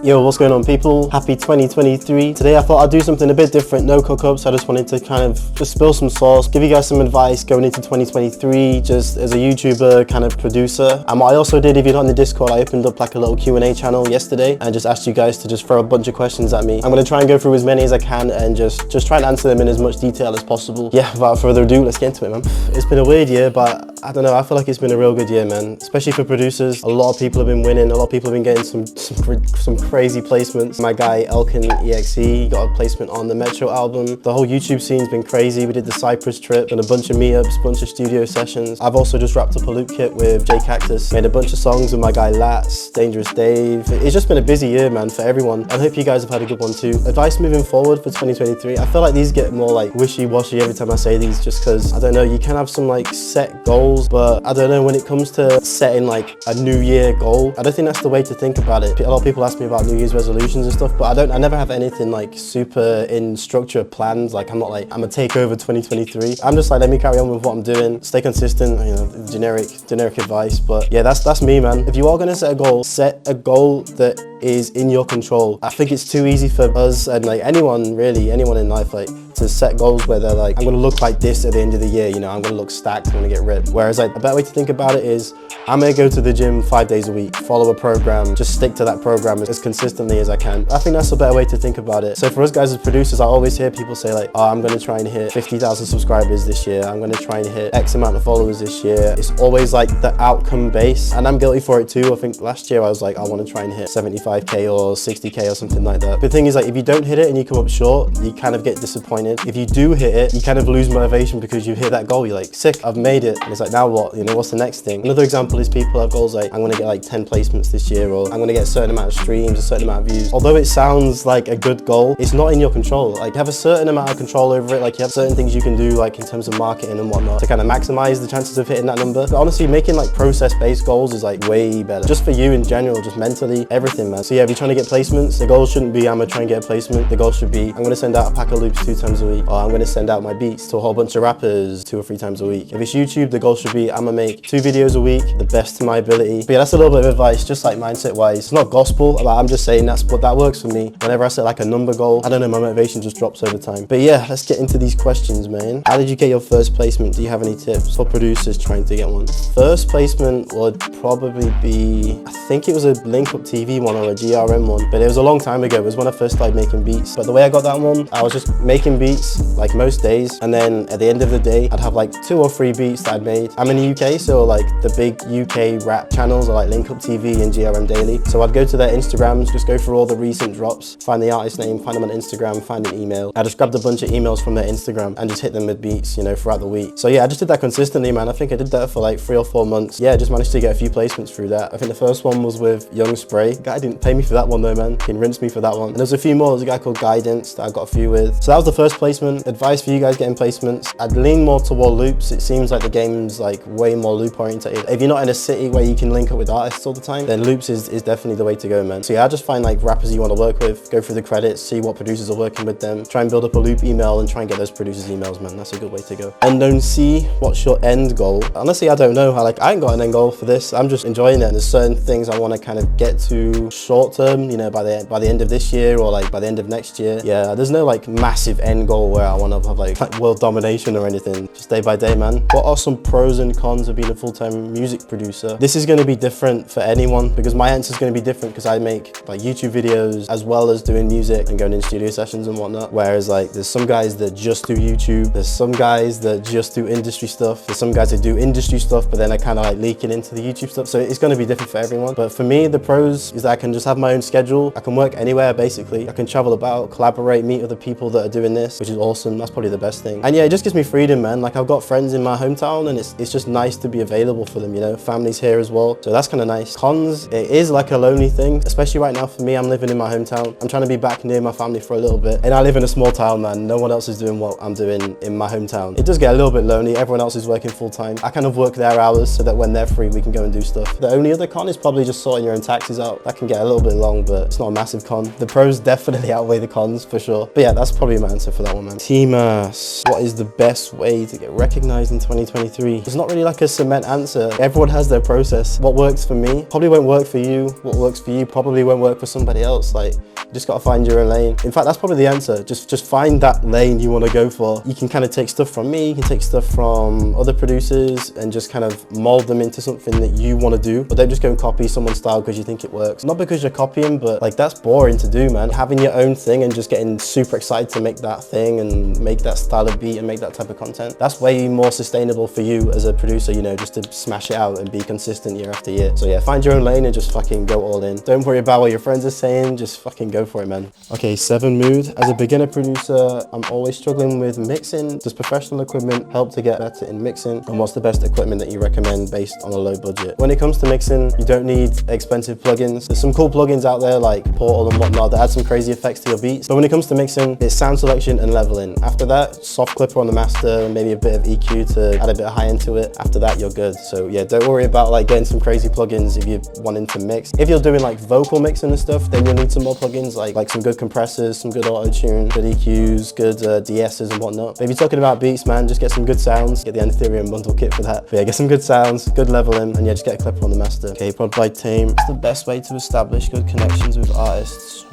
Yo, what's going on people? Happy 2023. Today I thought I'd do something a bit different, no cook-ups. I just wanted to kind of just spill some sauce, give you guys some advice going into 2023, just as a YouTuber, kind of producer. And what I also did, if you're not in the Discord, I opened up like a little Q&A channel yesterday and just asked you guys to just throw a bunch of questions at me. I'm gonna try and go through as many as I can and just try and answer them in as much detail as possible. Yeah, without further ado, let's get into it, man. It's been a weird year, but I don't know, I feel like it's been a real good year, man. Especially for producers. A lot of people have been winning, a lot of people have been getting some crazy placements. My guy Elkin EXE got a placement on the Metro album. The whole YouTube scene's been crazy. We did the Cyprus trip, done a bunch of meetups, bunch of studio sessions. I've also just wrapped up a loop kit with J Cactus, made a bunch of songs with my guy Lats, Dangerous Dave. It's just been a busy year, man, for everyone. I hope you guys have had a good one too. Advice moving forward for 2023. I feel like these get more like wishy-washy every time I say these, just because, I don't know, you can have some like set goals, but I don't know, when it comes to setting like a new year goal, I don't think that's the way to think about it. A lot of people ask me about New Year's resolutions and stuff, but I never have anything like super in structure plans. Like I'm not like, I'm gonna take over 2023. I'm just like, let me carry on with what I'm doing, stay consistent, you know, generic advice. But yeah, that's me, man. If you are gonna set a goal that is in your control. I think it's too easy for us and like anyone really, anyone in life, like to set goals where they're like, I'm gonna look like this at the end of the year, you know, I'm gonna look stacked, I'm gonna get ripped. Whereas like a better way to think about it is, I'm gonna go to the gym 5 days a week, follow a program, just stick to that program as consistently as I can. I think that's a better way to think about it. So for us guys as producers, I always hear people say like, oh, I'm gonna try and hit 50,000 subscribers this year, I'm gonna try and hit X amount of followers this year. It's always like the outcome base, and I'm guilty for it too. I think last year I was like, I wanna try and hit 75K or 60K or something like that. The thing is, like, if you don't hit it and you come up short, you kind of get disappointed. If you do hit it, you kind of lose motivation because you hit that goal. You're like, sick, I've made it. And it's like, now what? You know, what's the next thing? Another example is people have goals like, I'm gonna get like 10 placements this year, or I'm gonna get a certain amount of streams, a certain amount of views. Although it sounds like a good goal, it's not in your control. Like, you have a certain amount of control over it. Like, you have certain things you can do, like in terms of marketing and whatnot, to kind of maximize the chances of hitting that number. But honestly, making like process-based goals is like way better. Just for you in general, just mentally, everything, man. So yeah, if you're trying to get placements, the goal shouldn't be, I'm gonna try and get a placement. The goal should be, I'm gonna send out a pack of loops 2 times a week, or I'm gonna send out my beats to a whole bunch of rappers 2 or 3 times a week. If it's YouTube, the goal should be, I'm gonna make 2 videos a week, the best to my ability. But yeah, that's a little bit of advice, just like mindset wise. It's not gospel, but I'm just saying that works for me. Whenever I set like a number goal, I don't know, my motivation just drops over time. But yeah, let's get into these questions, man. How did you get your first placement? Do you have any tips for producers trying to get one? First placement would probably be, I think it was a Link Up TV one or a GRM one, but it was a long time ago. It was when I first started making beats. But the way I got that one, I was just making beats like most days, and then at the end of the day, I'd have like 2 or 3 beats that I'd made. I'm in the UK, so like the big UK rap channels are like Link Up TV and GRM Daily. So I'd go to their Instagrams, just go through all the recent drops, find the artist name, find them on Instagram, find an email. I just grabbed a bunch of emails from their Instagram and just hit them with beats, you know, throughout the week. So yeah, I just did that consistently, man. I think I did that for like 3 or 4 months. Yeah, I just managed to get a few placements through that. I think the first one was with Young Spray. The guy didn't pay me for that one though, man. He rinsed me for that one. And there's a few more. There's a guy called Guidance that I got a few with. So that was the first placement. Advice for you guys getting placements, I'd lean more toward loops. It seems like the game's like way more loop oriented. If you're not in a city where you can link up with artists all the time, then loops is definitely the way to go, man. So yeah, I just find like rappers you want to work with, go through the credits, see what producers are working with them, try and build up a loop email and try and get those producers' emails, man. That's a good way to go. Unknown C, what's your end goal? Honestly, I don't know. I ain't got an end goal for this. I'm just enjoying it. And there's certain things I want to kind of get to short term, you know, by the end of this year or like by the end of next year. Yeah, there's no like massive end goal where I want to have like world domination or anything. Just day by day, man. What are some pros and cons of being a full-time music producer? This is going to be different for anyone because my answer is going to be different because I make like YouTube videos as well as doing music and going in studio sessions and whatnot. Whereas like there's some guys that just do YouTube, there's some guys that just do industry stuff, there's some guys that do industry stuff but then I kind of like leak it into the YouTube stuff. So it's going to be different for everyone. But for me, the pros is that I can just have my own schedule. I can work anywhere basically. I can travel about, collaborate, meet other people that are doing this, which is awesome. That's probably the best thing. And yeah, it just gives me freedom, man. Like I've got friends in my hometown and it's just nice to be available for them, you know. Family's here as well, so that's kind of nice. Cons, it is like a lonely thing, especially right now for me. I'm living in my hometown. I'm trying to be back near my family for a little bit, and I live in a small town, man. No one else is doing what I'm doing in my hometown. It does get a little bit lonely. Everyone else is working full time. I kind of work their hours so that when they're free we can go and do stuff. The only other con is probably just sorting your own taxes out. That can get a little bit long, but it's not a massive con. The pros definitely outweigh the cons for sure. But yeah, that's probably my answer for that one, man. T-Mass, what is the best way to get recognized in 2023? It's not really like a cement answer. Everyone has their process. What works for me probably won't work for you. What works for you probably won't work for somebody else. Like, you just gotta find your own lane. In fact, that's probably the answer. Just find that lane you want to go for. You can kind of take stuff from me, you can take stuff from other producers and just kind of mold them into something that you want to do. But don't just go and copy someone's style because you think it works. Not because you're copying, but like that's boring to do, man. Having your own thing and just getting super excited to make that thing and make that style of beat and make that type of content, that's way more sustainable for you as a producer, you know, just to smash it out and be consistent year after year. So yeah, find your own lane and just fucking go all in. Don't worry about what your friends are saying, just fucking go for it, man. Okay, 7 Mood. As a beginner producer, I'm always struggling with mixing. Does professional equipment help to get better in mixing? And what's the best equipment that you recommend based on a low budget? When it comes to mixing, you don't need expensive plugins. There's some cool plugins out there like Portal and whatnot that add some crazy effects to your beats. But when it comes to mixing, it's sound selection and leveling. After that, soft clipper on the master, maybe a bit of EQ to add a bit of high end to it. After that, you're good. So yeah, don't worry about like getting some crazy plugins if you're wanting to mix. If you're doing like vocal mixing and stuff, then you'll need some more plugins like some good compressors, some good auto-tune, good EQs, good DSs and whatnot. But if you're talking about beats, man, just get some good sounds, get the Ethereum bundle kit for that. But yeah, get some good sounds, good leveling, and yeah, just get a clipper on the master. Okay, Prod by Tame. What's the best way to establish good connections with artists?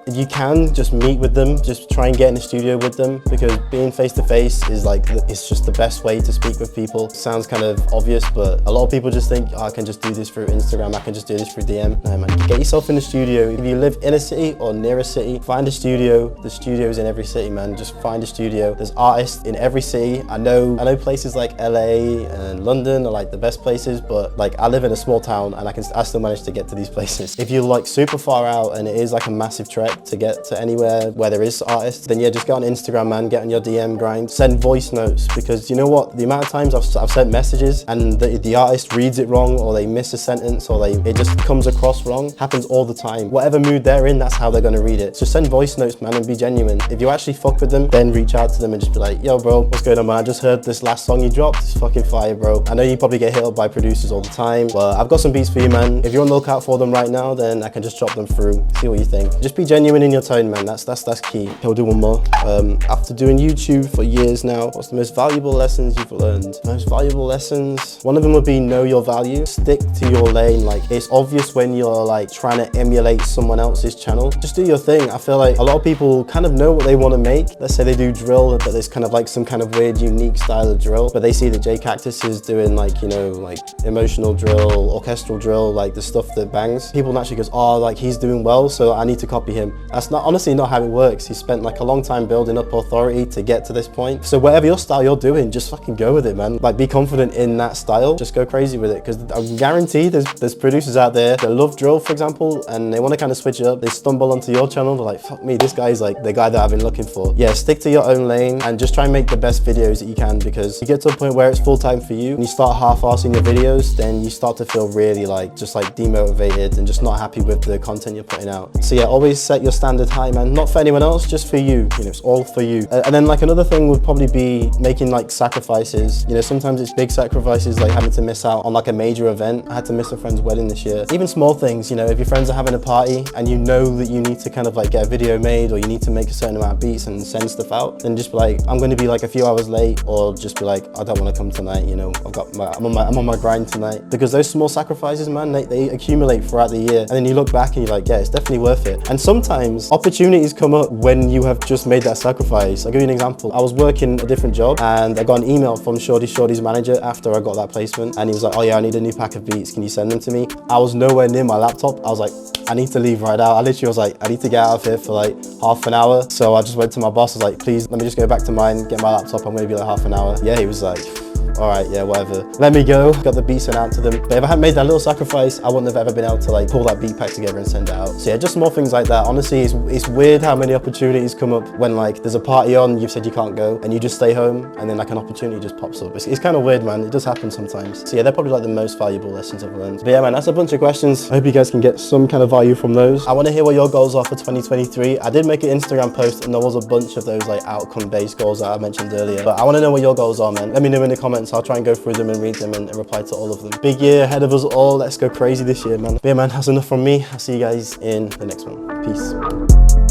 You can just meet with them, just try and get in the studio with them, because being face to face is like, it's just the best way to speak with people. Sounds kind of obvious, but a lot of people just think, oh, I can just do this through Instagram, I can just do this through DM. No, man, get yourself in the studio. If you live in a city or near a city, find a studio. The studio's in every city, man. Just find a studio. There's artists in every city. I know places like LA and London are like the best places, but like I live in a small town and I still manage to get to these places. If you're like super far out and it is like a massive trek to get to anywhere where there is artists, then yeah, just get on Instagram, man, get on your DM grind, send voice notes, because you know what, the amount of times I've sent messages and the artist reads it wrong, or they miss a sentence, or it just comes across wrong, happens all the time. Whatever mood they're in, that's how they're gonna read it. So send voice notes, man, and be genuine. If you actually fuck with them, then reach out to them and just be like, yo bro, what's going on, man? I just heard this last song you dropped, it's fucking fire, bro. I know you probably get hit up by producers all the time, but I've got some beats for you, man. If you're on the lookout for them right now, then I can just drop them through, see what you think. Just be genuine in your tone, man. That's key. Okay, we'll do one more. After doing YouTube for years now, what's the most valuable lessons you've learned? Most valuable lessons? One of them would be know your value. Stick to your lane. Like, it's obvious when you're like trying to emulate someone else's channel. Just do your thing. I feel like a lot of people kind of know what they want to make. Let's say they do drill, but there's kind of like some kind of weird, unique style of drill, but they see that J Cactus is doing like, you know, like emotional drill, orchestral drill, like the stuff that bangs. People naturally goes, oh, like he's doing well, so I need to copy him. That's not, honestly, not how it works. He spent like a long time building up authority to get to this point. So whatever your style you're doing, just fucking go with it, man. Like, be confident in that style. Just go crazy with it, because I guarantee there's producers out there that love drill, for example, and they want to kind of switch it up. They stumble onto your channel, they're like, fuck me, this guy's like the guy that I've been looking for. Yeah, stick to your own lane and just try and make the best videos that you can, because you get to a point where it's full time for you and you start half-assing your videos, then you start to feel really like just like demotivated and just not happy with the content you're putting out. So yeah, always set your standard high, man. Not for anyone else, just for you. You know, it's all for you. And then like another thing would probably be making like sacrifices. You know, sometimes it's big sacrifices, like having to miss out on like a major event. I had to miss a friend's wedding this year. Even small things, you know, if your friends are having a party and you know that you need to kind of like get a video made, or you need to make a certain amount of beats and send stuff out, then just be like, I'm going to be like a few hours late, or just be like, I don't want to come tonight, you know, I'm on my grind tonight. Because those small sacrifices, man, they accumulate throughout the year, and then you look back and you're like, yeah, it's definitely worth it. And sometimes opportunities come up when you have just made that sacrifice. I'll give you an example. I was working a different job and I got an email from Shorty's manager after I got that placement, and he was like, oh yeah, I need a new pack of beats, can you send them to me? I was nowhere near my laptop. I was like, I need to leave right out. I literally was like, I need to get out of here for like half an hour. So I just went to my boss, I was like, please let me just go back to mine, get my laptop, I'm gonna be like half an hour. Yeah, he was like, all right, yeah, whatever. Let me go. Got the beat sent out to them. But if I hadn't made that little sacrifice, I wouldn't have ever been able to like pull that beat pack together and send it out. So yeah, just small things like that. Honestly, it's weird how many opportunities come up when like there's a party on, you've said you can't go, and you just stay home, and then like an opportunity just pops up. It's kind of weird, man. It does happen sometimes. So yeah, they're probably like the most valuable lessons I've learned. But yeah, man, that's a bunch of questions. I hope you guys can get some kind of value from those. I want to hear what your goals are for 2023. I did make an Instagram post and there was a bunch of those like outcome-based goals that I mentioned earlier. But I want to know what your goals are, man. Let me know in the comments comments. I'll try and go through them and read them and reply to all of them. Big year ahead of us all. Let's go crazy this year, man. But yeah, man, that's enough from me. I'll see you guys in the next one. Peace.